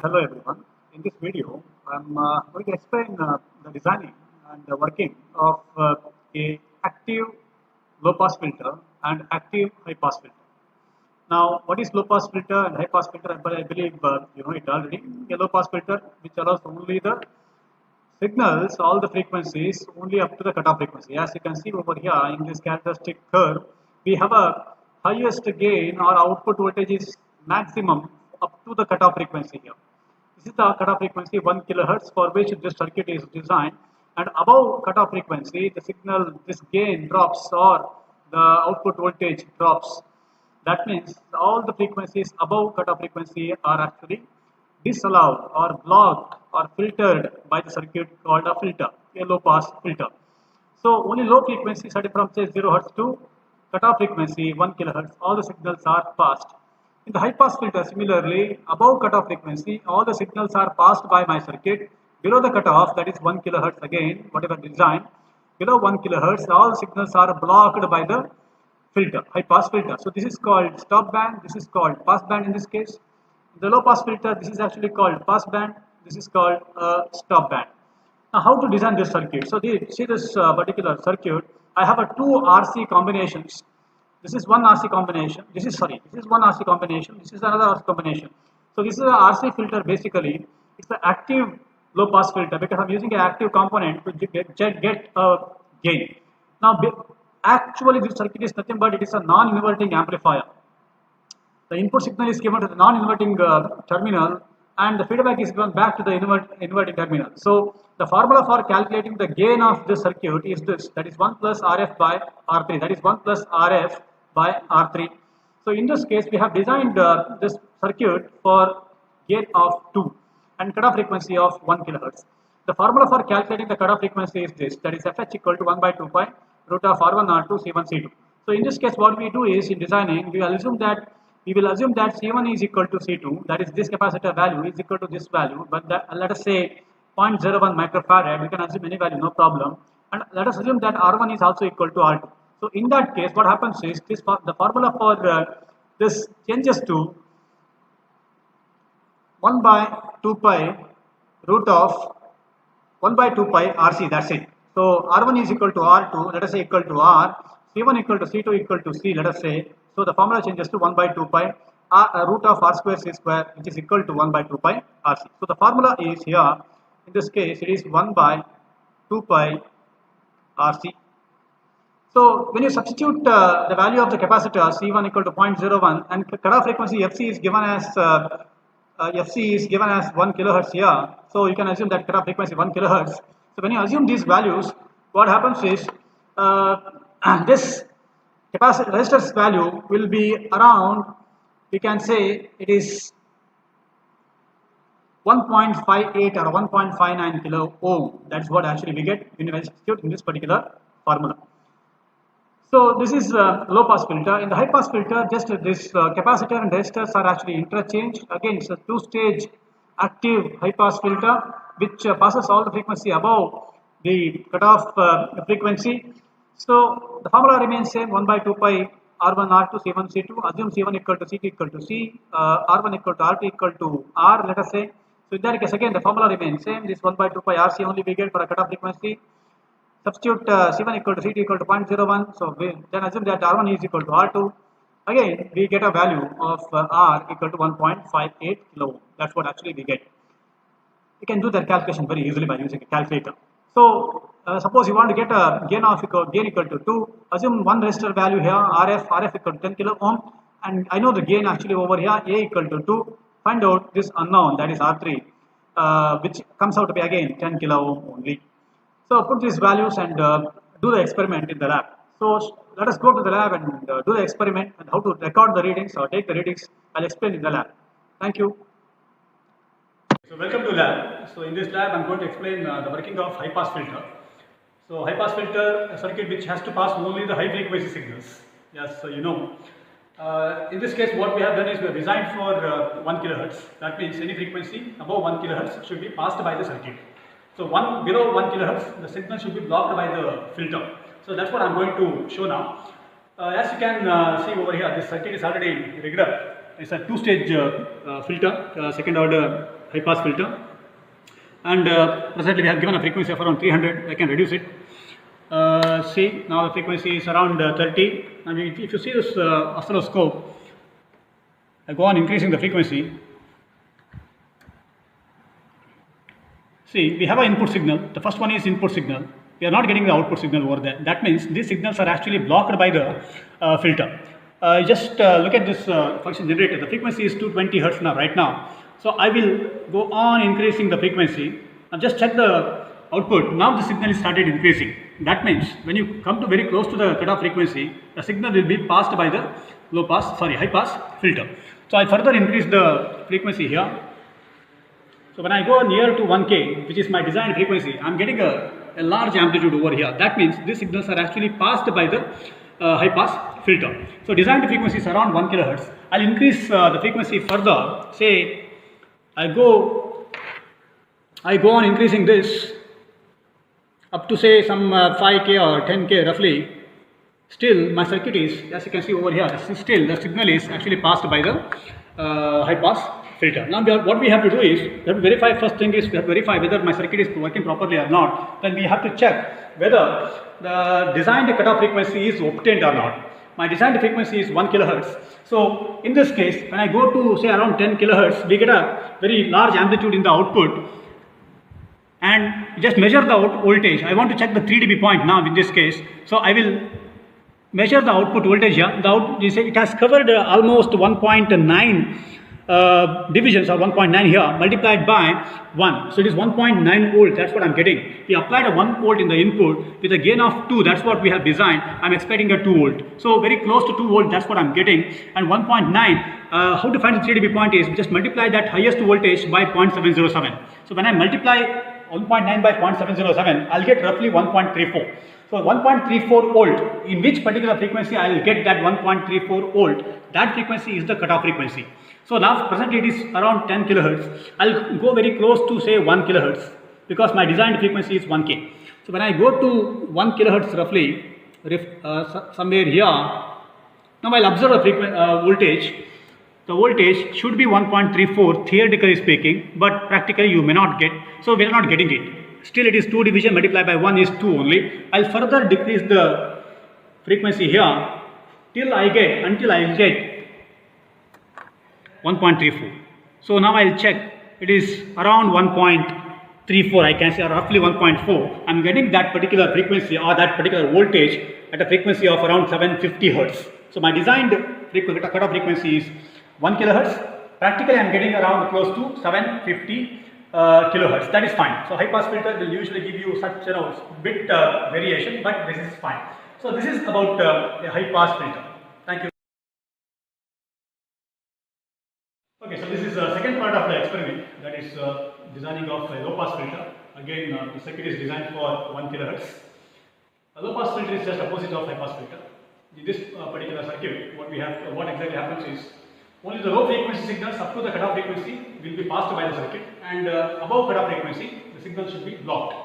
Hello everyone. In this video, I'm going to explain the designing and the working of a active low pass filter and active high pass filter. Now, what is low pass filter and high pass filter? I believe you know it already. A low pass filter which allows only the signals all the frequencies only up to the cutoff frequency. As you can see over here in this characteristic curve, we have a highest gain or output voltage is maximum up to the cutoff frequency here. This is the cutoff frequency 1 kilohertz for which this circuit is designed, and above cutoff frequency the signal, this gain drops or the output voltage drops. That means all the frequencies above cutoff frequency are actually disallowed or blocked or filtered by the circuit called a filter, a low pass filter. So only low frequency starting from say 0 hertz to cutoff frequency 1 kilohertz, all the signals are passed. In the high pass filter, similarly, above cutoff frequency, all the signals are passed by my circuit. Below the cutoff, that is 1 kilohertz again, whatever design, below 1 kilohertz, all signals are blocked by the filter, high pass filter. So this is called stop band, this is called pass band in this case. In the low pass filter, this is actually called pass band, this is called stop band. Now how to design this circuit? So see this particular circuit, I have a two RC combinations. This is one RC combination, this is one RC combination, this is another RC combination. So this is a RC filter basically, it's the active low pass filter because I'm using an active component to get a gain. Now actually this circuit is nothing but it is a non-inverting amplifier. The input signal is given to the non-inverting terminal and the feedback is given back to the inverting terminal. So the formula for calculating the gain of this circuit is this, that is 1 plus RF by R3, that is 1 plus RF by R3. So in this case we have designed this circuit for gain of 2 and cutoff frequency of 1 kilohertz. The formula for calculating the cutoff frequency is this, that is Fh equal to 1 by 2 pi root of R1 R2 C1 C2. So in this case what we do is in designing we will assume that C1 is equal to C2, that is this capacitor value is equal to this value, but let us say 0.01 microfarad, we can assume any value, no problem, and let us assume that R1 is also equal to R2. So in that case what happens is the formula for this changes to 1 by 2 pi root of 1 by 2 pi RC, that's it. So R1 is equal to R2, let us say equal to R, C1 equal to C2 equal to C, let us say. So the formula changes to 1 by 2 pi root of R square C square, which is equal to 1 by 2 pi RC. So the formula is here, in this case it is 1 by 2 pi RC. So when you substitute the value of the capacitor C1 equal to 0.01 and cutoff frequency FC is given as 1 kilohertz here, so you can assume that cutoff frequency 1 kilohertz. So when you assume these values, what happens is this capacitor resistor's value will be around, we can say it is 1.58 or 1.59 kilo ohm. That's what actually we get when you substitute in this particular formula. So this is low pass filter. In the high pass filter, just this capacitor and resistors are actually interchanged. Again, it's a two-stage active high pass filter which passes all the frequency above the cutoff frequency. So the formula remains same, 1 by 2 pi R1 R2 C1 C2. Assume C1 equal to C2 equal to C, R1 equal to R2 equal to R, let us say. So in that case again the formula remains same, this 1 by 2 pi RC only we get for a cutoff frequency. Substitute C1 equal to C2 equal to 0.01, so then assume that R1 is equal to R2. Again we get a value of R equal to 1.58 kilo ohm. That's what actually we get. You can do that calculation very easily by using a calculator. So suppose you want to get a gain equal to 2, assume one resistor value here RF equal to 10 kilo ohm, and I know the gain actually over here A equal to 2. Find out this unknown, that is R3, which comes out to be again 10 kilo ohm only. So put these values and do the experiment in the lab. So let us go to the lab and do the experiment, and how to record the readings or take the readings I'll explain in the lab. Thank you. So welcome to lab. So in this lab I'm going to explain the working of high pass filter. So high pass filter, a circuit which has to pass only the high frequency signals. Yes, so you know. In this case what we have done is we have designed for 1 kilohertz. That means any frequency above 1 kilohertz should be passed by the circuit. So below 1 kilohertz, the signal should be blocked by the filter. So that's what I'm going to show now. As you can see over here, this circuit is already rigged up. It's a two-stage filter, second order high pass filter, and presently we have given a frequency of around 300. I can reduce it. See, now the frequency is around 30. I mean, if you see this oscilloscope, I go on increasing the frequency. See, we have an input signal. The first one is input signal. We are not getting the output signal over there. That means these signals are actually blocked by the filter. Just look at this function generator. The frequency is 220 Hertz now, right now. So I will go on increasing the frequency. Now just check the output. Now the signal is started increasing. That means when you come to very close to the cutoff frequency, the signal will be passed by the high pass filter. So I further increase the frequency here. So when I go near to 1K, which is my designed frequency, I am getting a large amplitude over here. That means these signals are actually passed by the high pass filter. So designed frequency is around 1 kHz. I'll increase the frequency further. Say I go on increasing this up to say some 5K or 10K roughly. Still my circuit is, as you can see over here, still the signal is actually passed by the high pass filter. Now what we have to do is, we have to verify, first thing is we have to verify whether my circuit is working properly or not. Then we have to check whether the designed cutoff frequency is obtained or not. My designed frequency is 1 kHz. So in this case, when I go to say around 10 kHz, we get a very large amplitude in the output, and just measure the voltage. I want to check the 3 dB point now in this case. So I will measure the output voltage here. It has covered almost 1.9 divisions, or 1.9 here, multiplied by 1. So it is 1.9 volt, that's what I am getting. We applied a 1 volt in the input with a gain of 2, that's what we have designed. I am expecting a 2 volt. So very close to 2 volt, that's what I am getting. And 1.9, how to find the 3 dB point is, just multiply that highest voltage by 0.707. So when I multiply 1.9 by 0.707, I'll get roughly 1.34. So 1.34 volt, in which particular frequency I will get that 1.34 volt, that frequency is the cutoff frequency. So now presently it is around 10 kHz. I'll go very close to say 1 kHz because my designed frequency is 1K. So when I go to 1 kHz roughly, somewhere here, now I'll observe a voltage. The voltage should be 1.34 theoretically speaking, but practically you may not get, so we are not getting it. Still it is 2 division multiplied by 1 is 2 only. I'll further decrease the frequency here until I get 1.34. So now I'll check, it is around 1.34, I can say roughly 1.4. I'm getting that particular frequency or that particular voltage at a frequency of around 750 Hertz. So my designed cutoff frequency is 1 kHz. Practically I'm getting around close to 750 kilohertz. That is fine. So high pass filter will usually give you such bit variation, but this is fine. So this is about a high pass filter. Thank you. Okay, so this is the second part of the experiment, that is designing of a low pass filter. Again, the circuit is designed for 1 kHz. A low pass filter is just opposite of high pass filter. In this particular circuit, what exactly happens is, only the low frequency signals up to the cutoff frequency will be passed by the circuit, and above cutoff frequency the signal should be blocked.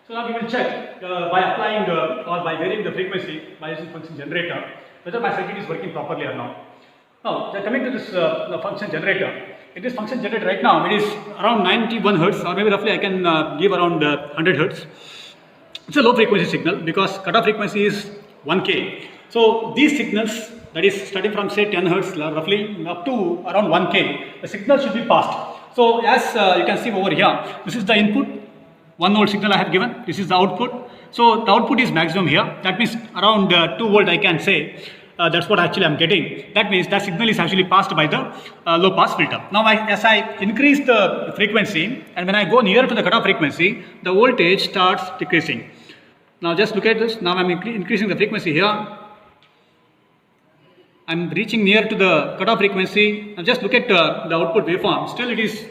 So now we will check by applying or by varying the frequency by using function generator whether my circuit is working properly or not. Now coming to this function generator. In this function generator right now it is around 91 Hertz, or maybe roughly I can give around 100 Hertz. It's a low frequency signal because cutoff frequency is 1K. So these signals, that is starting from say 10 Hertz roughly up to around 1K, the signal should be passed. So as you can see over here, this is the input, 1 volt signal I have given, this is the output. So the output is maximum here, that means around 2 volt I can say. That's what actually I am getting. That means that signal is actually passed by the low pass filter. Now as I increase the frequency and when I go nearer to the cutoff frequency, the voltage starts decreasing. Now just look at this. Now I am increasing the frequency here. I am reaching near to the cutoff frequency. Now just look at the output waveform. Still it is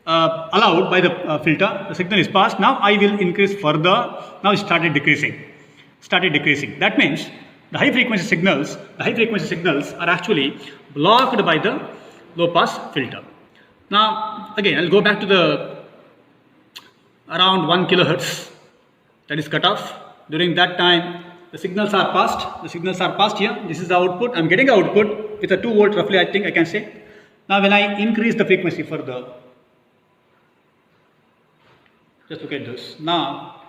allowed by the filter. The signal is passed. Now I will increase further. Now it started decreasing. That means the high frequency signals are actually blocked by the low pass filter. Now again I'll go back to the around 1 kHz, that is cutoff. During that time the signals are passed here. This is the output. I'm getting the output with a 2 volt roughly, I think I can say. Now when I increase the frequency further, Just look at this. Now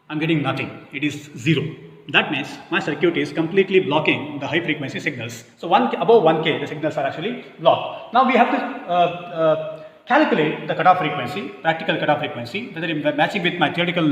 I'm getting nothing. It is 0. That means my circuit is completely blocking the high frequency signals. So above 1K, the signals are actually blocked. Now we have to calculate the cutoff frequency, practical cutoff frequency, whether it's matching with my theoretical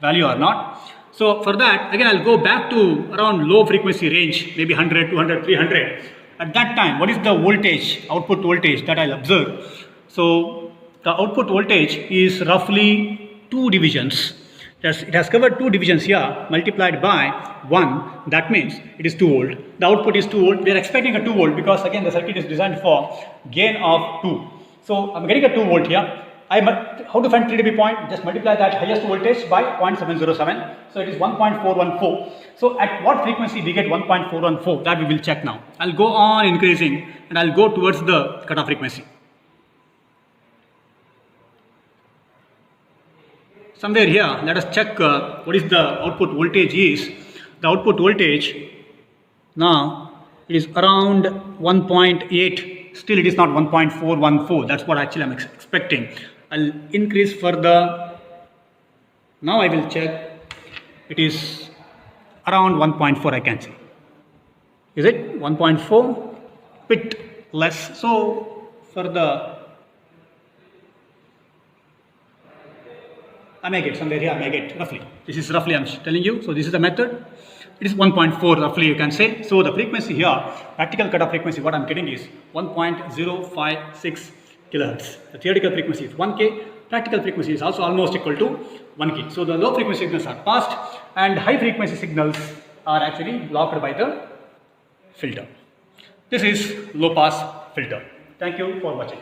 value or not. So for that, again, I'll go back to around low frequency range, maybe 100, 200, 300. At that time, what is the voltage, output voltage that I'll observe? So the output voltage is roughly 2 divisions. It has covered 2 divisions here multiplied by 1. That means it is 2 volt. The output is 2 volt. We are expecting a 2 volt because again the circuit is designed for gain of 2. So I'm getting a 2 volt here. How to find 3 dB point? Just multiply that highest voltage by 0.707. So it is 1.414. So at what frequency we get 1.414? That we will check now. I'll go on increasing and I'll go towards the cutoff frequency. Somewhere here, let us check what is the output voltage is. The output voltage now it is around 1.8. Still, it is not 1.414. That's what actually I'm expecting. I'll increase further. Now I will check. It is around 1.4. I can see. Is it 1.4? Bit less. So for the I may get somewhere here, I may get roughly. This is roughly I'm telling you. So this is the method. It is 1.4 roughly you can say. So the frequency here, practical cutoff frequency, what I'm getting is 1.056 kilohertz. The theoretical frequency is 1K. Practical frequency is also almost equal to 1K. So the low frequency signals are passed and high frequency signals are actually blocked by the filter. This is low pass filter. Thank you for watching.